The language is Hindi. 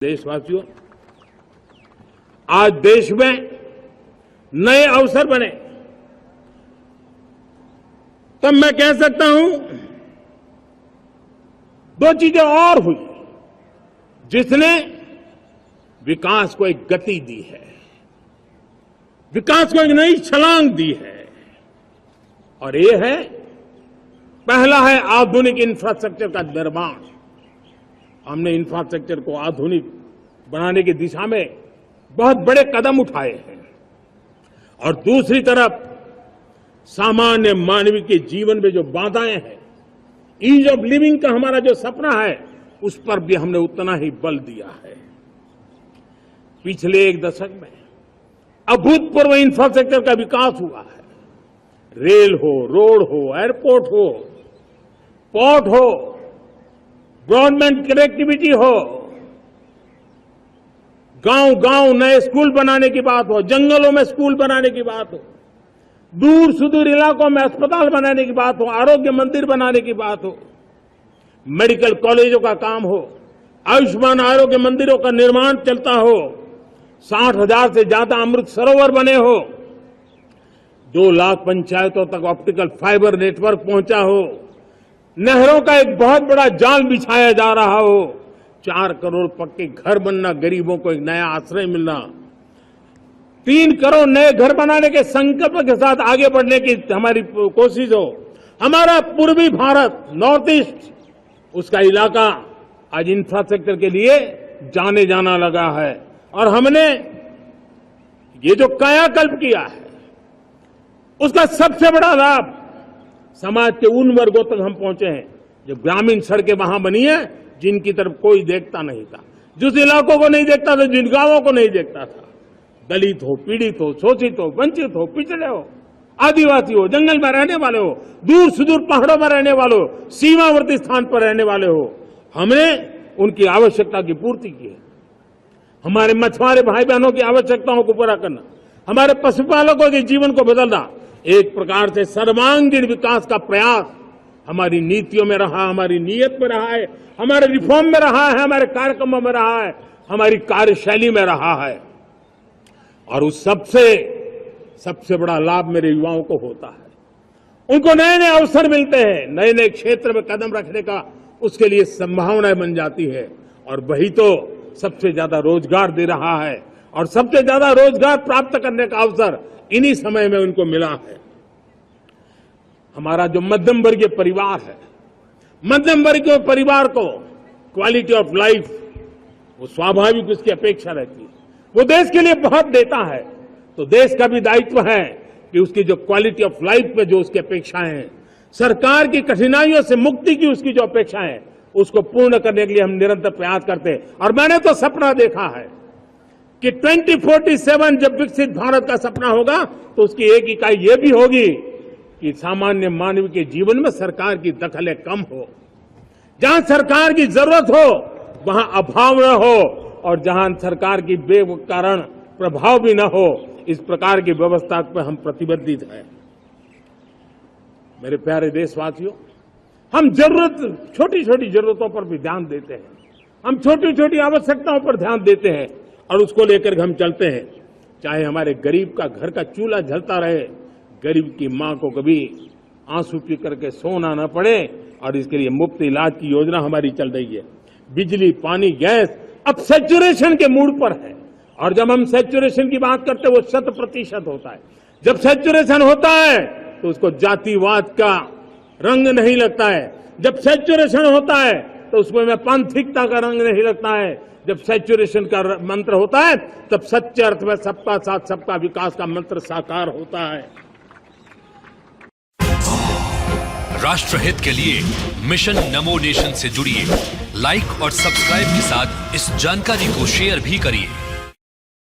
देशवासियों, आज देश में नए अवसर बने तब मैं कह सकता हूं दो चीजें और हुई जिसने विकास को एक गति दी है, विकास को एक नई छलांग दी है। और ये है, पहला है आधुनिक इंफ्रास्ट्रक्चर का निर्माण। हमने इंफ्रास्ट्रक्चर को आधुनिक बनाने की दिशा में बहुत बड़े कदम उठाए हैं। और दूसरी तरफ सामान्य मानव के जीवन में जो बाधाएं हैं, ईज ऑफ लिविंग का हमारा जो सपना है, उस पर भी हमने उतना ही बल दिया है। पिछले एक दशक में अभूतपूर्व इंफ्रास्ट्रक्चर का विकास हुआ है। रेल हो, रोड हो, एयरपोर्ट हो, पोर्ट हो, ब्रॉडबैंड कनेक्टिविटी हो, गांव-गांव नए स्कूल बनाने की बात हो, जंगलों में स्कूल बनाने की बात हो, दूर सुदूर इलाकों में अस्पताल बनाने की बात हो, आरोग्य मंदिर बनाने की बात हो, मेडिकल कॉलेजों का काम हो, आयुष्मान आरोग्य मंदिरों का निर्माण चलता हो, 60,000 से ज्यादा अमृत सरोवर बने हो, 2 लाख पंचायतों तक ऑप्टिकल फाइबर नेटवर्क पहुंचा हो, नहरों का एक बहुत बड़ा जाल बिछाया जा रहा हो, 4 करोड़ पक्के घर बनना, गरीबों को एक नया आश्रय मिलना, 3 करोड़ नए घर बनाने के संकल्प के साथ आगे बढ़ने की हमारी कोशिश हो। हमारा पूर्वी भारत, नॉर्थ ईस्ट, उसका इलाका आज इंफ्रास्ट्रक्चर के लिए जाने जाना लगा है। और हमने ये जो कायाकल्प किया है, उसका सबसे बड़ा लाभ समाज के उन वर्गों तक हम पहुंचे हैं जो ग्रामीण सड़कें वहां बनी है जिनकी तरफ कोई देखता नहीं था, जिस इलाकों को नहीं देखता था, जिन गांवों को नहीं देखता था। दलित हो, पीड़ित हो, शोषित हो, वंचित हो, पिछड़े हो, आदिवासी हो, जंगल में रहने वाले हो, दूर सुदूर पहाड़ों में रहने वाले हो, सीमावर्ती स्थान पर रहने वाले हो, हमने उनकी आवश्यकता की पूर्ति की है। हमारे मछुआरे भाई बहनों की आवश्यकताओं को पूरा करना, हमारे पशुपालकों के जीवन को बदलना, एक प्रकार से सर्वांगीण विकास का प्रयास हमारी नीतियों में रहा, हमारी नीयत में रहा है, हमारे रिफॉर्म में रहा है, हमारे कार्यक्रमों में रहा है, हमारी कार्यशैली में रहा है। और उस सबसे बड़ा लाभ मेरे युवाओं को होता है। उनको नए नए अवसर मिलते हैं, नए नए क्षेत्र में कदम रखने का उसके लिए संभावनाएं बन जाती है। और वही तो सबसे ज्यादा रोजगार दे रहा है। और सबसे ज्यादा रोजगार प्राप्त करने का अवसर इन्हीं समय में उनको मिला है। हमारा जो मध्यम वर्गीय परिवार है, मध्यम वर्गीय परिवार को क्वालिटी ऑफ लाइफ, वो स्वाभाविक उसकी अपेक्षा रहती है। वो देश के लिए बहुत देता है, तो देश का भी दायित्व है कि उसकी जो क्वालिटी ऑफ लाइफ में जो उसकी अपेक्षाएं हैं, सरकार की कठिनाइयों से मुक्ति की उसकी जो अपेक्षाएं हैं, उसको पूर्ण करने के लिए हम निरंतर प्रयास करते हैं। और मैंने तो सपना देखा है कि 2047 जब विकसित भारत का सपना होगा, तो उसकी एक इकाई ये भी होगी कि सामान्य मानव के जीवन में सरकार की दखलें कम हो, जहां सरकार की जरूरत हो वहां अभाव न हो, और जहां सरकार की बेकारण प्रभाव भी न हो, इस प्रकार की व्यवस्था पर हम प्रतिबद्ध हैं। मेरे प्यारे देशवासियों, हम छोटी छोटी जरूरतों पर भी ध्यान देते हैं, हम छोटी छोटी आवश्यकताओं पर ध्यान देते हैं और उसको लेकर हम चलते हैं। चाहे हमारे गरीब का घर का चूल्हा जलता रहे, गरीब की मां को कभी आंसू पी करके सोना न पड़े, और इसके लिए मुफ्त इलाज की योजना हमारी चल रही है। बिजली, पानी, गैस अब सैचुरेशन के मूड पर है। और जब हम सैचुरेशन की बात करते हैं, वो 100% होता है। जब सैचुरेशन होता है तो उसको जातिवाद का रंग नहीं लगता है। जब सैचुरेशन होता है तो उसमें पांथिकता का रंग नहीं लगता है। जब सैचुरेशन का मंत्र होता है, तब सच्चे अर्थ में सबका साथ सबका विकास का मंत्र साकार होता है। राष्ट्रहित के लिए मिशन नमो नेशन से जुड़िए। लाइक और सब्सक्राइब के साथ इस जानकारी को शेयर भी करिए।